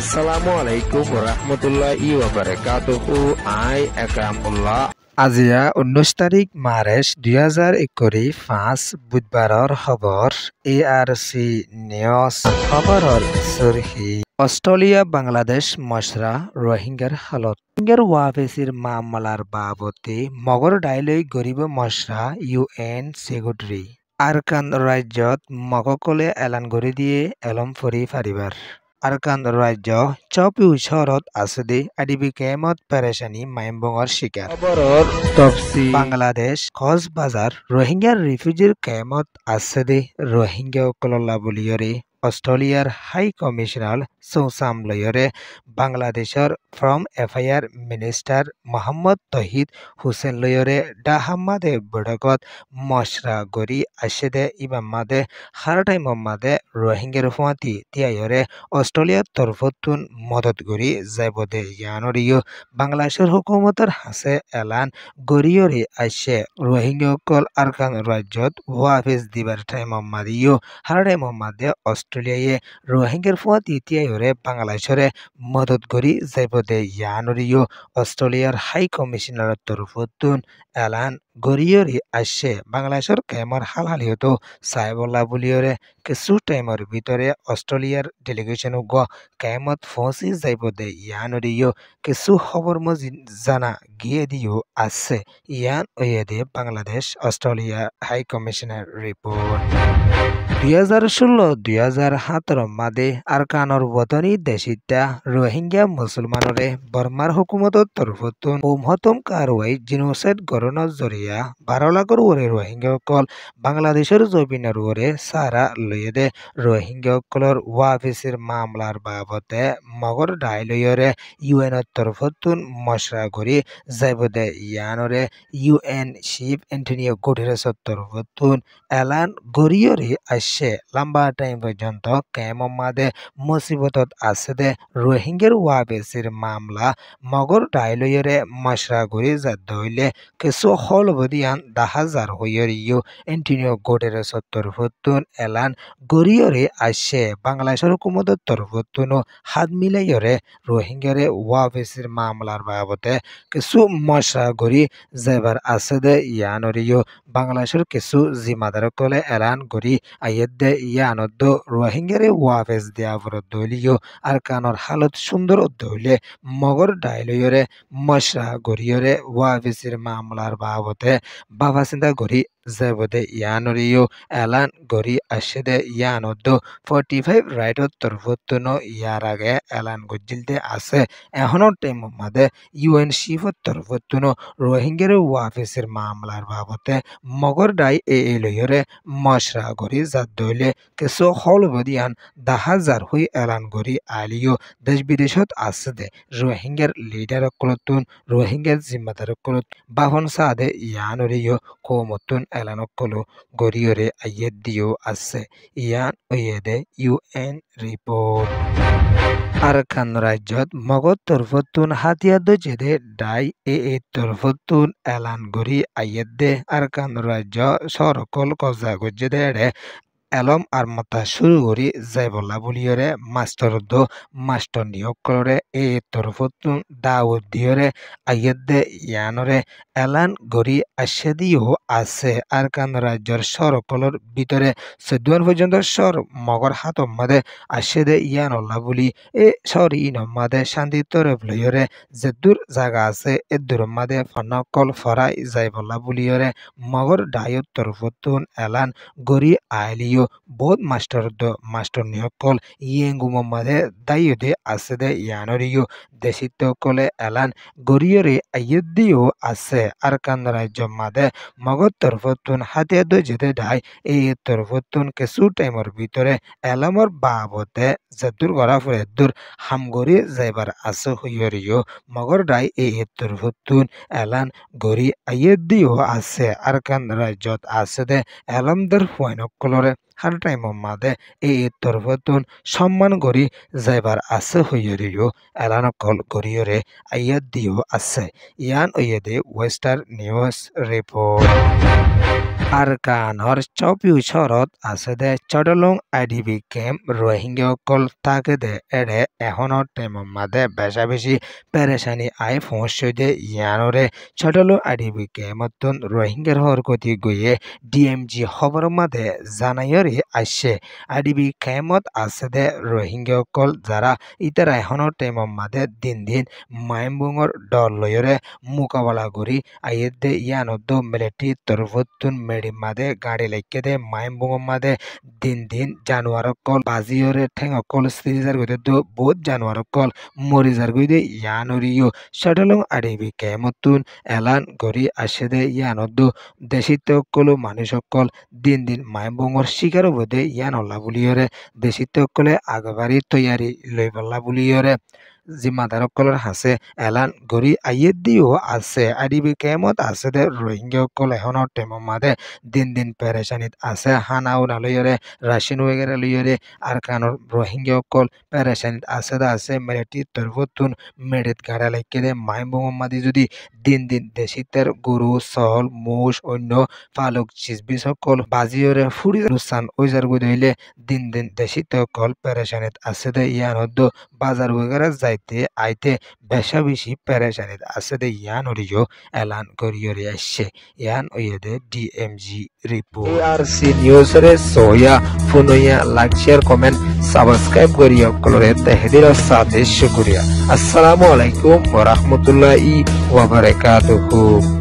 Assalamu alaikum warahmatullahi wabarakatuh. I Akramullah. আজিয়া 19 তাৰিখ মাৰ্চ 2025 বুধবাৰৰ খবৰ ARC নিউজ খবৰৰ সুৰখি অস্ট্রেলিয়া বাংলাদেশ মশরা রোহিঙ্গার হালত রোহিঙ্গার ওয়াফেসির মামলার বাবদে মগর ডাইলৈ গরিব মশরা UN সেক্রেটারি আরকান রাজ্যত মগকলে এলান করে দিয়ে এলম ফরি ফারিবার আরকান রাজ্য চপি ওচৰত আছে দে আদিবি কেমত পেৰেচানি মাইমবঙৰ শিকাৰ খবৰৰ তফসি বাংলাদেশ কক্সবাজাৰ রোহিঙ্গার রিফিউজির কেমত আছে দে রোহিঙ্গা কললা বুলিয়রে অস্ট্রেলিয়ার হাই কমিশনার সৌসাম লয়রে বাংলাদেশের ফ্রম এফআইআর মিনিস্টার মোহাম্মদ তহিদ হুসেন লয়রে ডাহামাদে বড়কত মশরা গরি আশেদে ইমামাদে হারটাই মম্মাদে রোহিঙ্গার ফুয়াতি তিয়ায়রে অস্ট্রেলিয়ার তরফতুন মদত গরি যাইবদে ইয়ানরিও বাংলাদেশের হুকুমতের হাসে এলান গরিয়রে আসে রোহিঙ্গাকল আরকান রাজ্যত ওয়াফিজ দিবার টাইম মম্মাদিও হারটাই মম্মাদে অস্ট্রেলিয়ায় রোহিঙ্গার ফুয়াতি তিয়ায়রে বাংলাদেশরে মদত গরি যাইবদে ইয়ানরিও অস্ট্রেলিয়ার হাই কমিশনারের তরফতুন এলান গরিয়রে আসে বাংলাদেশের কেমর হালহালিহতো সাহেবল্লা বুলিয়রে কিছু টাইমের ভিতরে অস্ট্রেলিয়ার ডেলিগেশন কেমত পৌঁছি যাইব দে ইয়ানরিও কিছু খবর জানা গিয়ে দিও আছে ইয়ান ওয়ে দে Bangladesh Australia high commissioner report 2016-2017 মাদে আরকানর বতনী দেশিতা রোহিঙ্গা মুসলমানরে বর্মার হুকুমতর তরফতুন উমহতম কারওয়াই জিনোসাইড গরণর জরিয়া 12 লাখর ওরে রোহিঙ্গা কল বাংলাদেশের জবিনের ওরে সারা লইয়ে দে রোহিঙ্গা কলর ওয়াফিসির মামলার বাবদে মগর ডাইলয়রে ইউএনের তরফতুন মশরা করি যাইব দে ইয়ানরে UN চিফ এন্টনিও গুটেরেসর তরফতুন এলান গরিয়রে আসে লম্বা টাইম পর্যন্ত কেমমাদে মুসিবতত আছে দে রোহিঙ্গার ওয়াফিসির মামলা মগর ডাইলয়রে মশরা করি যাদ হইলে কিছু হলবদিয়ান 10,000 হইয়রিও এন্টনিও গুটেরেসর তরফতুন এলান গরিয়রে আসে বাংলাদেশের হুকুমতের তরফতুন হাত মিলাইয়রে রোহিঙ্গারে ওয়াফিসির মামলার বাবদে কিছু মশরা করি যাবার আছে দে ইয়ানরিও বাংলাদেশের কিছু জিম্মাদার কলে এলান করি আইয়ের দে ইয়ানদ রোহিঙ্গারে ওয়াফিস দেয়া দলিও আর কানর হালত সুন্দর দইলে মগর ডাইলয়রে মশরা গরিয়রে ওয়াফিসির মামলার বাবদে বাবা চিন্তা করি যাবদে ইয়ানরিও এলান গরি আসে দে ইয়ানদ 45 রাইটর তরফতুন ইয়ার আগে এলান গজিলতে আছে এখনো টাইম মাদে UN চিফর তরফতুন রোহিঙ্গার ওয়াফিসের মামলার বাবদে মগর ডাই লয়রে মশরা গরি যার দইলে কিছু হলবদিয়ান 10,000 হই এলান গরি আলিও দেশ বিদেশত আছে দে রোহিঙ্গার লিডার কলতুন রোহিঙ্গার জিম্মাদার কলত বাহন সাদে ইয়ানরিও কৌমতুন এলান কলো গরিয়রে আইয়ের দিও আছে ইয়ান ওয়েদে UN রিপোর্ট আরকান রাজ্যত মগর তরফতুন হাতিয়ার দজেদে ডাই তরফতুন এলান গরি আইয়ের দে আরকান রাজ্য সরকল কজা গজেদে এলম আর মতা শুরু করি যাইবলা বুলিয়রে মাস্টার নিয়োগ করে তরফতুন দাউদ দিয়রে আইয়ের দে ইয়ানরে এলান গরি আসে দিও আছে আরকান রাজ্যের সরকলর ভিতরে 14 পর্যন্ত সর মগর হাত মাদে আসে দে ইয়ানল্লা বলি সর ইনমাদে শান্তি তরফ লইয়রে যে দূর জায়গা আছে দূর মাদে ফনকল ফরাই যাইবলা বুলিয়রে মগর ডায়ত তরফতুন এলান গরি আইলিও বহুত মাস্টার নিহকল ইয়েঙ্গুমাদে দায়ুদে আছে দে ইয়ানরিও দেশিত কলে এলান গরিয়রে আইয়দিও আছে আরকান রাজ্য মাদে মগর তরফতুন হাতিয়া দজেদে ডাই তরফতুন কিছু টাইমের ভিতরে এলামর বাবদে যেদুর গড়া ফুরে দূর হামগরি যাইবার আছে হইয়রিও মগর ডাই তরফতুন এলান গরি আইয়দিও আছে আরকান রাজ্যত আছে দে এলামদের ফুয়াইনকলরে har টাইমর মাদে এই তরফতুন সম্মান করি যাইবার আছে হইয়রিও এলান কল করিয়রে আইয়াত দিও আছে ইয়ান ওয়েদে ওয়েস্টার্ন নিউজ রিপোর্ট আরকানর চৌপিউচরত আছে দে চটলং আইডিবি ক্যাম্প রোহিঙ্গাসকল তাকে দে এড়ে এখনৰ টাইমৰ মাদে বেশা বেশি পেরেশানি আই পৌঁছই দে ইয়ানরে চটলং আইডিবি ক্যাম্পতন রোহিঙ্গার হরকতি গইয়ে ডিএমজি খবর মাদে জানাইয়রি আসছে আইডিবি ক্যাম্পত আছে দে রোহিঙ্গাসকল যারা ইতারা এখনৰ টাইমৰ মাদে দিন দিন মাইমবুঙর দল লয়রে মোকাবেলা করি আইয়ের দে ইয়ানদ্দ মিলিটারি তরফতুন মেডি মাদে গাড়ি লেকে দে মাইমবুঙর মাদে দিন দিন জানুয়ারকল বাজিয়রে ঠেঙকল সিরিজার গইতে দো বহুত জানুয়ারকল মরিজার গইতে ইয়ানরিও শটলং আডিবি কেমতুন এলান গরি আসে দে ইয়ানদ্দ দেশিতকল মানুষকল দিন দিন মাইমবুঙর শিকার বদে ইয়ান হল্লা বুলিয়রে দেশিতকলে আগবাড়ি তৈয়ারি লইবল্লা বুলিয়রে জিম্মাদারকলের হাসে এলান গরি আইয়ে দিও আছে আইডিবি কেমত আছে দে রোহিঙ্গাসকল এখনৰ টেমৰ মাদে দিন দিন পেরেশানিত আছে হানাও নালয়রে রাশিন ওয়েগেরে লইয়রে আরকানর রোহিঙ্গাসকল পেরেশানিত আছে দা আছে মিলিটারি তরফতুন মেডিত গাড়া লাইকে দে মাইমবুঙ মাদি যদি দিন দিন দেশিতের গরু সহল মোষ অন্য ফালুক চিজবি সকল বাজিয়রে ফুড়ি রুসান ওইজার গই হইলে দিন দিন দেশিতকল পেরেশানিত আছে দে ইয়ান হদ্দ বাজার ওয়েগেরে যাইতে আইতে বেশা বেশি পেরেশানিত আছে দে ইয়ান হরিও এলান করিয়রে আসছে ইয়ান ওয়েদে ডিএমজি রিপোর্ট এআরসি নিউজ রে সোয়া ফুনইয়া লাইক শেয়ার কমেন্ট সাবস্ক্রাইব করিয়া কলরে তেহদির সাথে শুকরিয়া আসসালামু আলাইকুম ওয়া রাহমাতুল্লাহি ওয়া বারাকাতুহু।